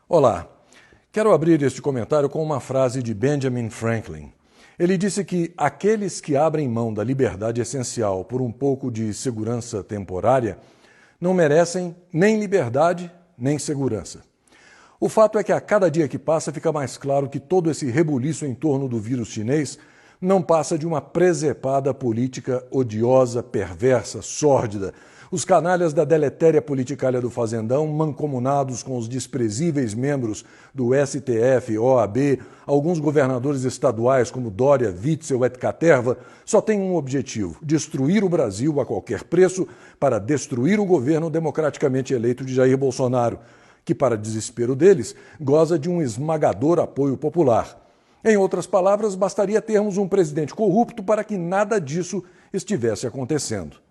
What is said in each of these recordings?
Olá, quero abrir este comentário com uma frase de Benjamin Franklin. Ele disse que aqueles que abrem mão da liberdade essencial por um pouco de segurança temporária não merecem nem liberdade nem segurança. O fato é que a cada dia que passa fica mais claro que todo esse rebuliço em torno do vírus chinês não passa de uma presepada política odiosa, perversa, sórdida. Os canalhas da deletéria politicalha do Fazendão, mancomunados com os desprezíveis membros do STF, OAB, alguns governadores estaduais como Dória, Witzel et Caterva, só têm um objetivo: destruir o Brasil a qualquer preço para destruir o governo democraticamente eleito de Jair Bolsonaro, que, para desespero deles, goza de um esmagador apoio popular. Em outras palavras, bastaria termos um presidente corrupto para que nada disso estivesse acontecendo.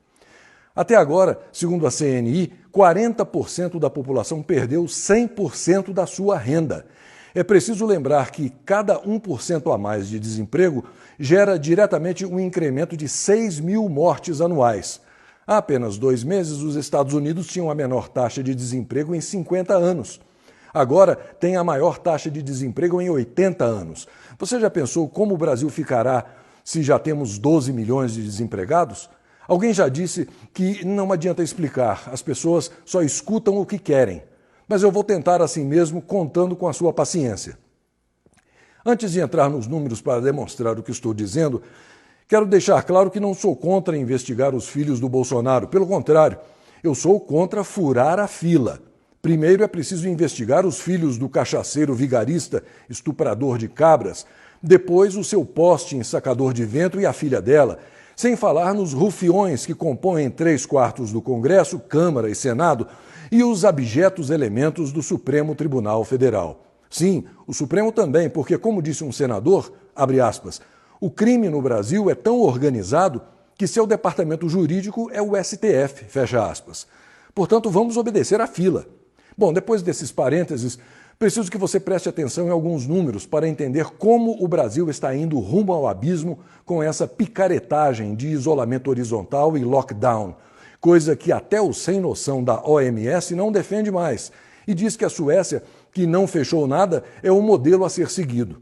Até agora, segundo a CNI, 40% da população perdeu 100% da sua renda. É preciso lembrar que cada 1% a mais de desemprego gera diretamente um incremento de 6 mil mortes anuais. Há apenas 2 meses, os Estados Unidos tinham a menor taxa de desemprego em 50 anos. Agora tem a maior taxa de desemprego em 80 anos. Você já pensou como o Brasil ficará se já temos 12 milhões de desempregados? Alguém já disse que não adianta explicar, as pessoas só escutam o que querem. Mas eu vou tentar assim mesmo, contando com a sua paciência. Antes de entrar nos números para demonstrar o que estou dizendo, quero deixar claro que não sou contra investigar os filhos do Bolsonaro. Pelo contrário, eu sou contra furar a fila. Primeiro é preciso investigar os filhos do cachaceiro vigarista, estuprador de cabras, depois o seu poste ensacador de vento e a filha dela, sem falar nos rufiões que compõem 3/4 do Congresso, Câmara e Senado e os abjetos elementos do Supremo Tribunal Federal. Sim, o Supremo também, porque, como disse um senador, abre aspas, o crime no Brasil é tão organizado que seu departamento jurídico é o STF, fecha aspas. Portanto, vamos obedecer à fila. Bom, depois desses parênteses, preciso que você preste atenção em alguns números para entender como o Brasil está indo rumo ao abismo com essa picaretagem de isolamento horizontal e lockdown, coisa que até o sem noção da OMS não defende mais, e diz que a Suécia, que não fechou nada, é o modelo a ser seguido.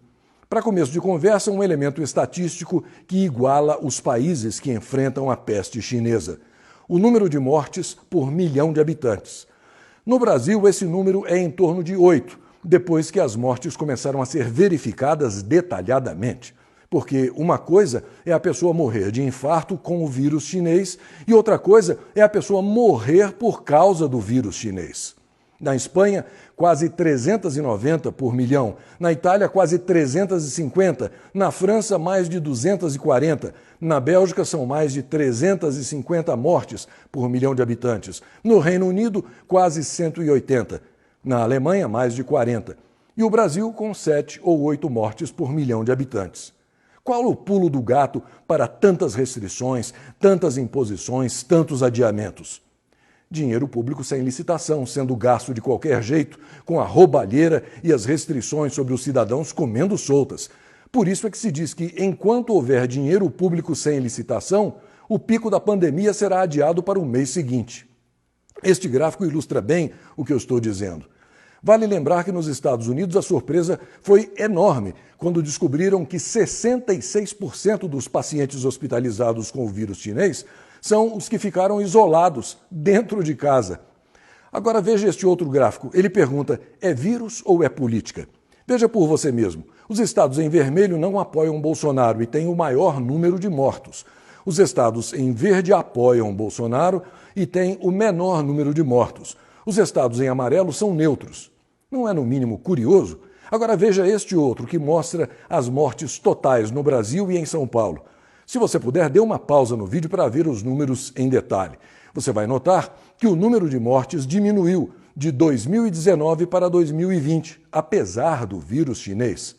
Para começo de conversa, um elemento estatístico que iguala os países que enfrentam a peste chinesa: o número de mortes por milhão de habitantes. No Brasil, esse número é em torno de 8, depois que as mortes começaram a ser verificadas detalhadamente. Porque uma coisa é a pessoa morrer de infarto com o vírus chinês e outra coisa é a pessoa morrer por causa do vírus chinês. Na Espanha, quase 390 por milhão. Na Itália, quase 350. Na França, mais de 240. Na Bélgica, são mais de 350 mortes por milhão de habitantes. No Reino Unido, quase 180. Na Alemanha, mais de 40. E o Brasil, com 7 ou 8 mortes por milhão de habitantes. Qual o pulo do gato para tantas restrições, tantas imposições, tantos adiamentos? Dinheiro público sem licitação, sendo gasto de qualquer jeito, com a roubalheira e as restrições sobre os cidadãos comendo soltas. Por isso é que se diz que, enquanto houver dinheiro público sem licitação, o pico da pandemia será adiado para o mês seguinte. Este gráfico ilustra bem o que eu estou dizendo. Vale lembrar que nos Estados Unidos a surpresa foi enorme quando descobriram que 66% dos pacientes hospitalizados com o vírus chinês são os que ficaram isolados dentro de casa. Agora veja este outro gráfico. Ele pergunta, é vírus ou é política? Veja por você mesmo. Os estados em vermelho não apoiam Bolsonaro e têm o maior número de mortos. Os estados em verde apoiam Bolsonaro e têm o menor número de mortos. Os estados em amarelo são neutros. Não é no mínimo curioso? Agora veja este outro que mostra as mortes totais no Brasil e em São Paulo. Se você puder, dê uma pausa no vídeo para ver os números em detalhe. Você vai notar que o número de mortes diminuiu de 2019 para 2020, apesar do vírus chinês.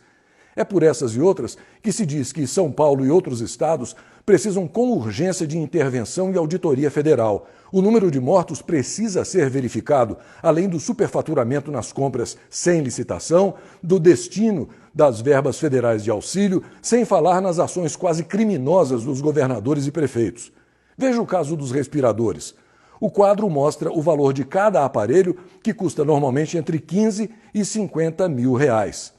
É por essas e outras que se diz que São Paulo e outros estados precisam com urgência de intervenção e auditoria federal. O número de mortos precisa ser verificado, além do superfaturamento nas compras sem licitação, do destino das verbas federais de auxílio, sem falar nas ações quase criminosas dos governadores e prefeitos. Veja o caso dos respiradores. O quadro mostra o valor de cada aparelho, que custa normalmente entre 15 e 50 mil reais.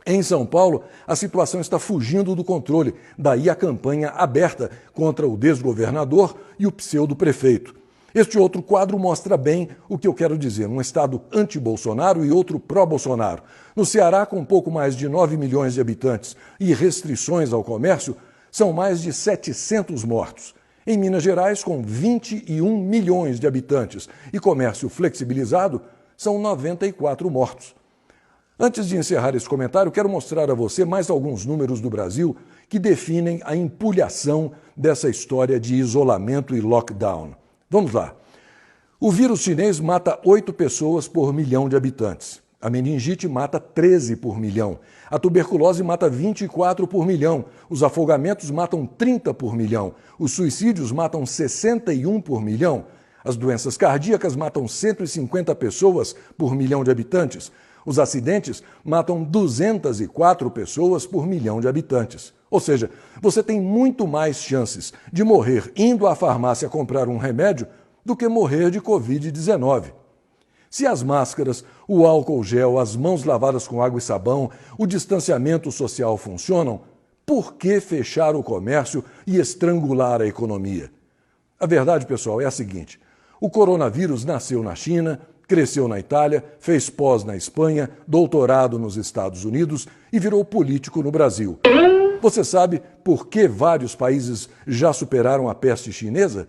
Em São Paulo, a situação está fugindo do controle, daí a campanha aberta contra o desgovernador e o pseudo-prefeito. Este outro quadro mostra bem o que eu quero dizer, um estado anti-Bolsonaro e outro pró-Bolsonaro. No Ceará, com pouco mais de 9 milhões de habitantes e restrições ao comércio, são mais de 700 mortos. Em Minas Gerais, com 21 milhões de habitantes e comércio flexibilizado, são 94 mortos. Antes de encerrar esse comentário, quero mostrar a você mais alguns números do Brasil que definem a empulhação dessa história de isolamento e lockdown. Vamos lá. O vírus chinês mata 8 pessoas por milhão de habitantes. A meningite mata 13 por milhão. A tuberculose mata 24 por milhão. Os afogamentos matam 30 por milhão. Os suicídios matam 61 por milhão. As doenças cardíacas matam 150 pessoas por milhão de habitantes. Os acidentes matam 204 pessoas por milhão de habitantes. Ou seja, você tem muito mais chances de morrer indo à farmácia comprar um remédio do que morrer de Covid-19. Se as máscaras, o álcool gel, as mãos lavadas com água e sabão, o distanciamento social funcionam, por que fechar o comércio e estrangular a economia? A verdade, pessoal, é a seguinte: o coronavírus nasceu na China, cresceu na Itália, fez pós na Espanha, doutorado nos Estados Unidos e virou político no Brasil. Você sabe por que vários países já superaram a peste chinesa?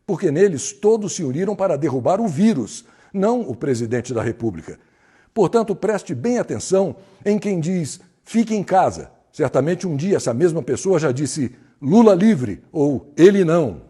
Porque neles todos se uniram para derrubar o vírus, não o presidente da República. Portanto, preste bem atenção em quem diz fique em casa. Certamente um dia essa mesma pessoa já disse Lula livre ou ele não.